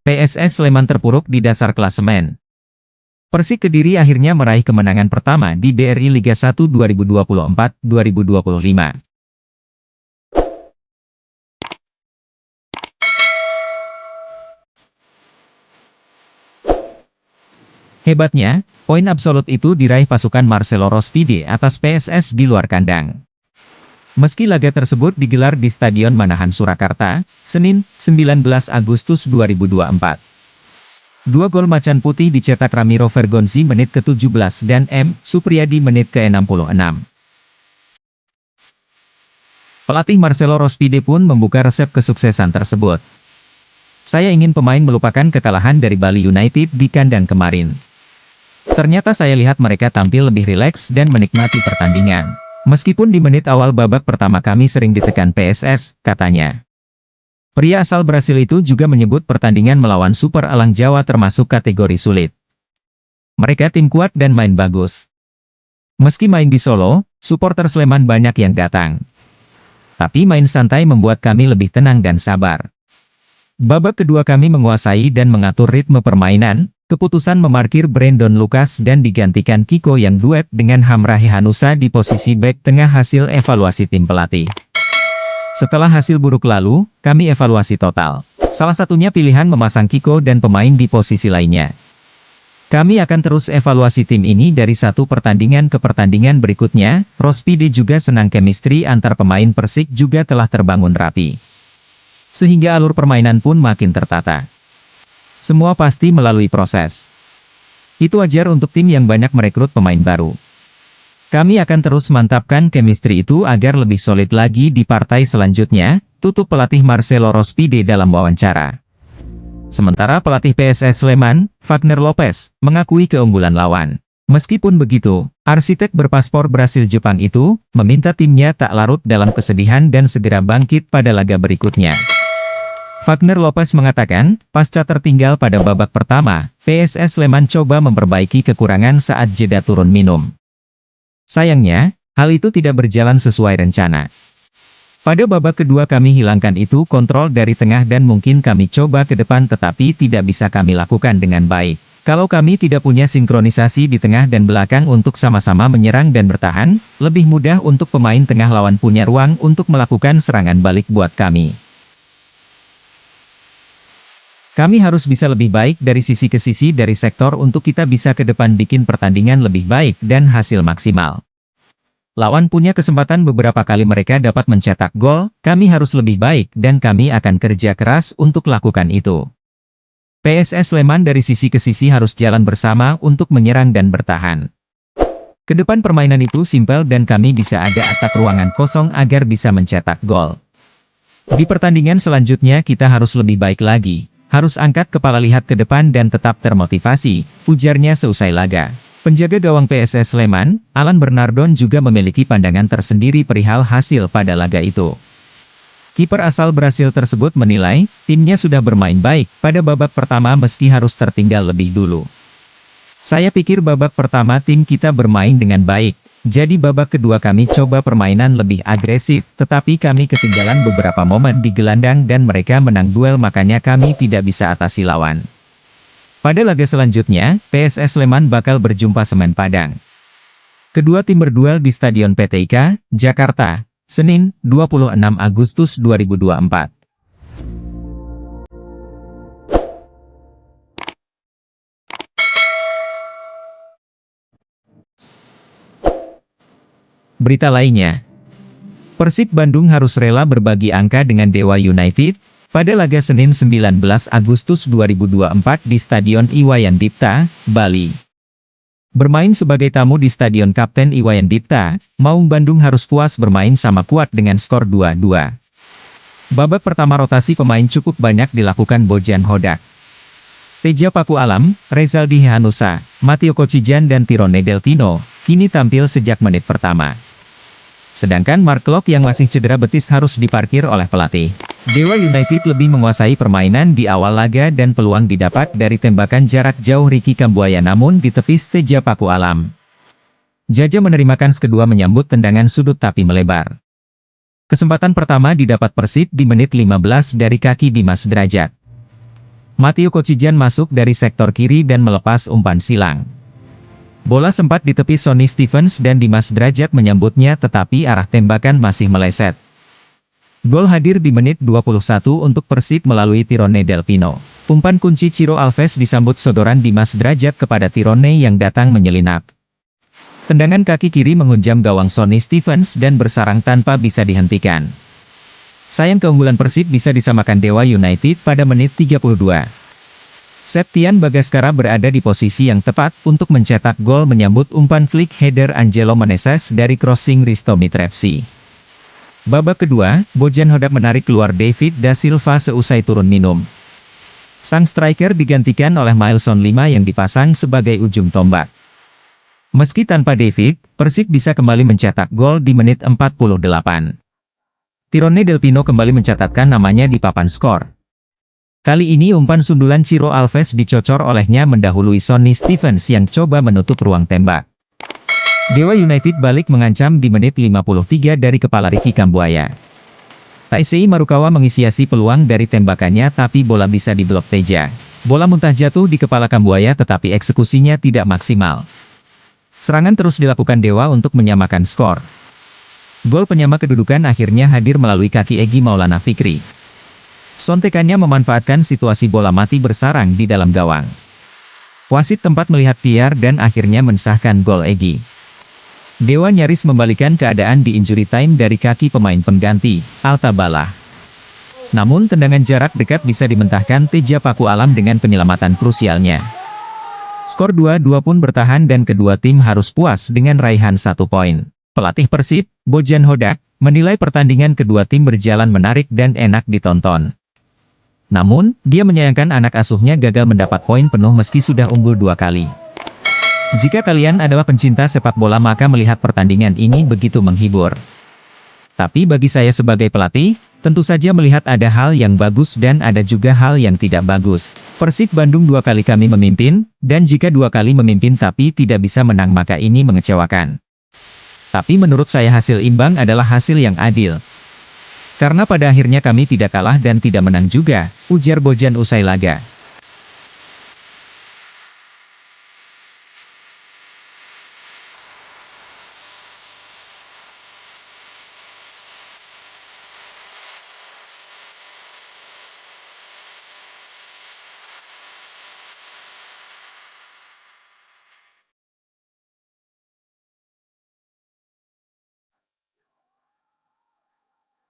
PSS Sleman terpuruk di dasar klasemen. Persik Kediri akhirnya meraih kemenangan pertama di BRI Liga 1 2024-2025. Hebatnya, poin absolut itu diraih pasukan Marcelo Rospide atas PSS di luar kandang. Meski laga tersebut digelar di Stadion Manahan Surakarta, Senin, 19 Agustus 2024. Dua gol macan putih dicetak Ramiro Vergonzi menit ke-17 dan M. Supriyadi menit ke-66. Pelatih Marcelo Rospide pun membuka resep kesuksesan tersebut. Saya ingin pemain melupakan kekalahan dari Bali United di kandang kemarin. Ternyata saya lihat mereka tampil lebih rileks dan menikmati pertandingan. Meskipun di menit awal babak pertama kami sering ditekan PSS, katanya. Pria asal Brasil itu juga menyebut pertandingan melawan Super Elang Jawa termasuk kategori sulit. Mereka tim kuat dan main bagus. Meski main di Solo, supporter Sleman banyak yang datang. Tapi main santai membuat kami lebih tenang dan sabar. Babak kedua kami menguasai dan mengatur ritme permainan. Keputusan memarkir Brandon Lucas dan digantikan Kiko yang duet dengan Hamrahi Hanusa di posisi bek tengah hasil evaluasi tim pelatih. Setelah hasil buruk lalu, kami evaluasi total. Salah satunya pilihan memasang Kiko dan pemain di posisi lainnya. Kami akan terus evaluasi tim ini dari satu pertandingan ke pertandingan berikutnya. Rospide juga senang chemistry antar pemain Persik juga telah terbangun rapi. Sehingga alur permainan pun makin tertata. Semua pasti melalui proses. Itu wajar untuk tim yang banyak merekrut pemain baru. Kami akan terus mantapkan chemistry itu agar lebih solid lagi di partai selanjutnya, tutup pelatih Marcelo Rospide dalam wawancara. Sementara pelatih PSS Sleman, Wagner Lopez, mengakui keunggulan lawan. Meskipun begitu, arsitek berpaspor Brasil-Jepang itu, meminta timnya tak larut dalam kesedihan dan segera bangkit pada laga berikutnya. Wagner Lopez mengatakan, pasca tertinggal pada babak pertama, PSS Sleman coba memperbaiki kekurangan saat jeda turun minum. Sayangnya, hal itu tidak berjalan sesuai rencana. Pada babak kedua kami hilangkan itu kontrol dari tengah dan mungkin kami coba ke depan tetapi tidak bisa kami lakukan dengan baik. Kalau kami tidak punya sinkronisasi di tengah dan belakang untuk sama-sama menyerang dan bertahan, lebih mudah untuk pemain tengah lawan punya ruang untuk melakukan serangan balik buat kami. Kami harus bisa lebih baik dari sisi ke sisi dari sektor untuk kita bisa ke depan bikin pertandingan lebih baik dan hasil maksimal. Lawan punya kesempatan beberapa kali mereka dapat mencetak gol, kami harus lebih baik dan kami akan kerja keras untuk lakukan itu. PSS Sleman dari sisi ke sisi harus jalan bersama untuk menyerang dan bertahan. Kedepan permainan itu simpel dan kami bisa ada atak ruangan kosong agar bisa mencetak gol. Di pertandingan selanjutnya kita harus lebih baik lagi. Harus angkat kepala lihat ke depan dan tetap termotivasi, ujarnya seusai laga. Penjaga gawang PSS Sleman, Alan Bernardon juga memiliki pandangan tersendiri perihal hasil pada laga itu. Kiper asal Brasil tersebut menilai, timnya sudah bermain baik pada babak pertama meski harus tertinggal lebih dulu. Saya pikir babak pertama tim kita bermain dengan baik. Jadi babak kedua kami coba permainan lebih agresif, tetapi kami ketinggalan beberapa momen di gelandang dan mereka menang duel makanya kami tidak bisa atasi lawan. Pada laga selanjutnya, PSS Sleman bakal berjumpa Semen Padang. Kedua tim berduel di Stadion PTIK, Jakarta, Senin, 26 Agustus 2024. Berita lainnya, Persib Bandung harus rela berbagi angka dengan Dewa United, pada laga Senin 19 Agustus 2024 di Stadion Iwayan Dipta, Bali. Bermain sebagai tamu di Stadion Kapten Iwayan Dipta, Maung Bandung harus puas bermain sama kuat dengan skor 2-2. Babak pertama rotasi pemain cukup banyak dilakukan Bojan Hodak. Teja Paku Alam, Rezaldi Hanusa, Matteo Kocijan dan Tirone Deltino, kini tampil sejak menit pertama. Sedangkan Mark Klok yang masih cedera betis harus diparkir oleh pelatih. Dewa United lebih menguasai permainan di awal laga dan peluang didapat dari tembakan jarak jauh Ricky Kambuaya namun ditepis Teja Paku Alam. Jaja menerima kans kedua menyambut tendangan sudut tapi melebar. Kesempatan pertama didapat Persib di menit 15 dari kaki Dimas Derajat. Matteo Kocijan masuk dari sektor kiri dan melepas umpan silang. Bola sempat ditepis Sonny Stevens dan Dimas Drajat menyambutnya tetapi arah tembakan masih meleset. Gol hadir di menit 21 untuk Persib melalui Tirone Delpino. Umpan kunci Ciro Alves disambut sodoran Dimas Drajat kepada Tirone yang datang menyelinap. Tendangan kaki kiri menghunjam gawang Sonny Stevens dan bersarang tanpa bisa dihentikan. Sayang keunggulan Persib bisa disamakan Dewa United pada menit 32. Septian Bagaskara berada di posisi yang tepat untuk mencetak gol menyambut umpan flick header Angelo Meneses dari crossing Risto Mitrevski. Babak kedua, Bojan Hodak menarik keluar David da Silva seusai turun minum. Sang striker digantikan oleh Mailson 5 yang dipasang sebagai ujung tombak. Meski tanpa David, Persib bisa kembali mencetak gol di menit 48. Tirone Delpino kembali mencatatkan namanya di papan skor. Kali ini umpan sundulan Ciro Alves dicocor olehnya mendahului Sonny Stevens yang coba menutup ruang tembak. Dewa United balik mengancam di menit 53 dari kepala Ricky Kambuaya. Taisei Marukawa mengisiasi peluang dari tembakannya tapi bola bisa diblok Teja. Bola muntah jatuh di kepala Kambuaya tetapi eksekusinya tidak maksimal. Serangan terus dilakukan Dewa untuk menyamakan skor. Gol penyama kedudukan akhirnya hadir melalui kaki Egy Maulana Fikri. Sontekannya memanfaatkan situasi bola mati bersarang di dalam gawang. Wasit tempat melihat VAR dan akhirnya mensahkan gol Egy. Dewa nyaris membalikan keadaan di injury time dari kaki pemain pengganti, Alta Bala. Namun tendangan jarak dekat bisa dimentahkan Teja Paku Alam dengan penyelamatan krusialnya. Skor 2-2 pun bertahan dan kedua tim harus puas dengan raihan 1 poin. Pelatih Persib, Bojan Hodak, menilai pertandingan kedua tim berjalan menarik dan enak ditonton. Namun, dia menyayangkan anak asuhnya gagal mendapat poin penuh meski sudah unggul 2 kali. Jika kalian adalah pencinta sepak bola maka melihat pertandingan ini begitu menghibur. Tapi bagi saya sebagai pelatih, tentu saja melihat ada hal yang bagus dan ada juga hal yang tidak bagus. Persib Bandung 2 kali kami memimpin, dan jika 2 kali memimpin tapi tidak bisa menang maka ini mengecewakan. Tapi menurut saya hasil imbang adalah hasil yang adil. Karena pada akhirnya kami tidak kalah dan tidak menang juga, ujar Bojan usai laga.